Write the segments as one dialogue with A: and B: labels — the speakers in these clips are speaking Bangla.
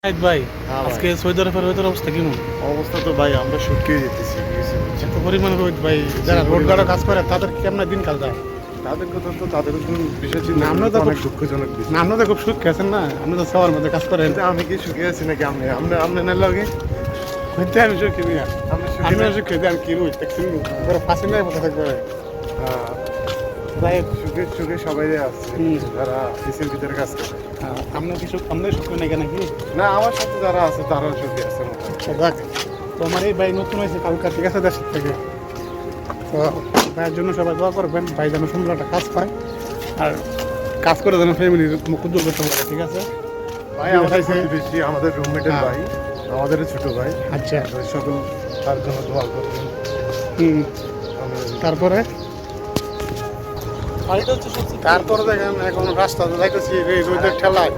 A: ভাই
B: হ্যাঁ ভাই।
A: আজকে সৌদি আরবের ওয়েদার অবস্থা কেমন?
B: অবস্থা তো ভাই আমরা শুকিয়ে যেতেছি
A: এত পরিমাণ রোদ ভাই, যারা রোড গার্ডে কাজ করে তাদের কেমন দিন কাল যায়।
B: তাদের কথা তো তাদের বিষয়
A: না,
B: চিন্তা
A: আমরা
B: করলে
A: তো
B: তো অনেক
A: খুব-
B: দুঃখজনক বিষয়।
A: না, আপনাদের খুব সুখ আছেন না, আপনি তো সবার মধ্যে কাজ করেন।
B: কিন্তু আমি কি শুকিয়ে আছি নাকি আপনি আপনি আপনি না লাগে
A: হইতে আমি সুখী মিয়া,
B: আপনি
A: আমি
B: শুকিয়ে
A: সুখী আমি কি রোদ দেখছেন পুরো ফাঁসি নাই মতো থাকবে। তাই
B: শুকিয়ে শুকিয়ে সবাই আছে
A: হুম।
B: যারা এসির ভিতরে কাজ করে।
A: আপনার কি সুখ, আপনার সুখ নাকি নাকি?
B: না আমার সাথে যারা আছে তারাও শুকিয়ে আছে মোটামুটি।
A: দেখ, তো আমার এই ভাই নতুন হয়েছে কালকা, ঠিক আছে, দেশের থেকে। তো ভাইয়ের জন্য সবাই দোয়া করবেন, ভাই যেন সুন্দর একটা কাজ পায় আর কাজ করে যেন ফ্যামিলির মুখ উজ্জ্বল করতে পারে, ঠিক আছে।
B: ভাই আমাদের প্রতিবেশী, আমাদের রুমমেটের
A: হ্যাঁ।
B: ভাই, আমাদের ছোট ভাই।
A: আচ্ছা,
B: তো সকল তার জন্য দোয়া করবেন।
A: হুম,
B: আমি-
A: তারপরে তারপরে দেখেন এখন রাস্তা যাইতেছি এই রোদের ঠেলায়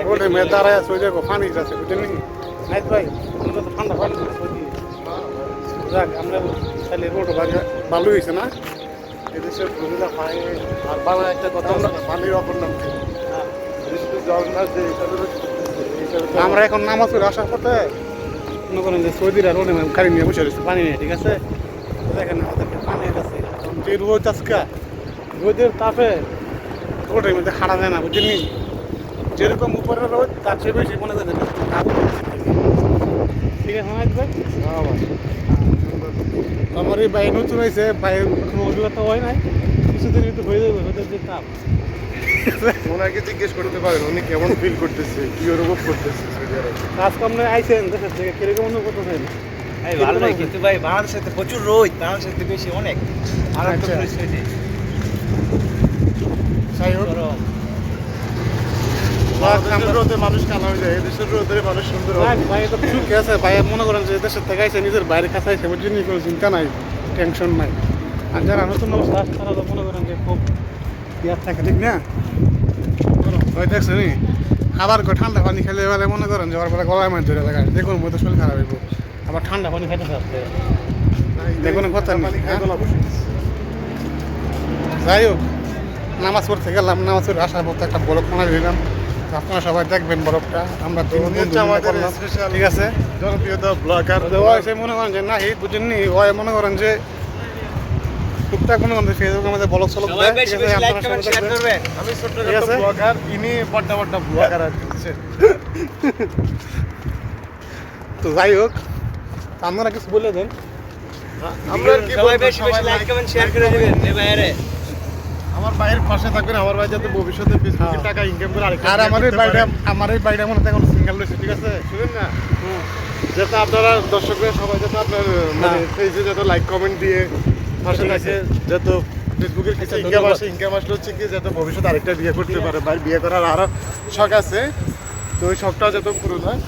A: রোডে মেয়ে দাঁড়ায় আছে, ওই দেখো পানি যাচ্ছে, বুঝলেন নাকি নাইত ভাই? আমরা তো ঠান্ডা পানি যাক, আমরা তাহলে রোড ভালো হয়েছে না?
B: এদেশের প্রতিটা পানি আর বাংলা একটা কথা আছে না, পানির অপর নাম কি? এদেশে তো জগন্নাথ যে হিসাবে তো-
A: আমরা এখন নামাজ পড়ে আসার পথে মনে করেন যে সৌদিরা রোডে গাড়ি নিয়ে বসে রয়েছে পানি নিয়ে, ঠিক আছে। দেখেন আমাদেরকে পানি আছে, যে রোদ আজকে রোদের তাপে রোডের মধ্যে হাঁটা যায় না, বুঝলি? যেরকম উপরের রোদ তার চেয়ে বেশি মনে করেন তাপ। ঠিক আছে নাইত ভাই?
B: হ্যাঁ ভাই।
A: আমার এই ভাই নতুন হয়েছে, ভাইয়ের কোনো অভিজ্ঞতা হয় নাই, কিছুদিন কিন্তু হয়ে যাবে রোদের যে তাপ।
B: ওনাকে জিজ্ঞেস করতে পারেন উনি কেমন ফিল করতেছে, কি অনুভব করতেছে সৌদি আরবে।
A: কাজকর্মে আইসেন দেশের থেকে, কিরকম অনুভব করতেছেন?
C: ভাই ভালো লাগে, কিন্তু ভাই বাংলাদেশে তো প্রচুর রোদ, বাংলাদেশের থেকে বেশি অনেক মারাত্মক
A: আচ্ছা।
C: পরিস্থিতি।
A: যাই হোক,
C: গরম।
B: বাংলাদেশের রোদে মানুষ কালো হয়ে যায়, এদেশের রোদে মানুষ সুন্দর
A: যাক,
B: হবে।
A: ভাই তো সুখে আছে, ভাই মনে করেন যে দেশের থেকে আইসে নিজের বাইরে কাছে আইসে, বুঝছেন, কোনো চিন্তা নাই, টেনশন নাই। আর যারা নতুন অবস্থা আসে তারা তো মনে করেন যে খুব ইয়ার থাকে, ঠিক না? ওই দেখছেন আবার ঠান্ডা পানি খেলে বেলা মনে করেন যে ওর বেলা গলায় মাছ ধরে লাগায়, দেখুন মধ্যে শরীর খারাপ হইব, আবার ঠান্ডা পানি খাইতে থাকতে। দেখুন কথা নেই,
B: পানি খেয়ে
A: হ্যাঁ?
B: গলা বসে গেছে।
A: যাই হোক, নামাজ পড়তে গেলাম, নামাজ পড়ে আসার পর একটা বরফ বানাই দিলাম। তো আপনারা সবাই দেখবেন বরফটা, আমরা তিন
B: উনি
A: বন্ধু
B: হচ্ছে
A: মিলে
B: আমাদের
A: করলাম,
B: স্পেশাল
A: ঠিক আছে।
B: জনপ্রিয়তা ব্লগার।
A: ওই সে মনে করেন যে না এই বুঝেননি, ওই মনে করেন যে টুকটাক মনে করেন যে ফেসবুকের মধ্যে ব্লগ সলগ
C: সবাই
A: দেয়,
C: বেশি
A: ঠিক
C: বেশি
A: আছে,
C: লাইক
A: আপনারা
C: কমেন্ট
A: সবাই
C: শেয়ার
A: দেখবেন।
C: করবেন।
B: আমি ছোট্ট
A: ঠিক আছে।
B: একটা ব্লগার, ইনি বড্ডা বড্ডা ব্লগার আর কি, বুঝছেন?
A: তো যাই হোক, আপনারা কিছু বলে দেন।
B: আমরা আর কি
C: সবাই
B: বলবো,
C: বেশি
B: সবাই
C: বেশি লাইক
B: like-
C: কমেন্ট শেয়ার করে দিবেন এই বাইরে।
B: আমার ভাইয়ের পাশে থাকবেন, আমার ভাই যাতে ভবিষ্যতে ফেসবুকে
A: হ্যাঁ।
B: টাকা ইনকাম করে আরেকটা
A: আর
B: বিয়ে
A: আমার এই
B: করতে
A: বাড়িটা,
B: পারে।
A: আমার এই বাড়িটা মনে হয় এখন সিঙ্গেল রয়েছে, ঠিক আছে।
B: শুনেন না, যাতে আপনারা দর্শকরা সবাই যাতে আপনার মানে
A: হ্যাঁ।
B: পেজে যাতে লাইক কমেন্ট দিয়ে পাশে
A: ঠিক
B: থাকে,
A: আছে।
B: যাতে ফেসবুকের কিছু
A: আচ্ছা,
B: ইনকাম
A: ধন্যবাদ।
B: আসে, ইনকাম আসলে হচ্ছে কি যাতে ভবিষ্যতে আরেকটা বিয়ে করতে পারে, ভাই বিয়ে করার আরো শখ আছে, তো ওই শখটা যাতে পুরো হয়।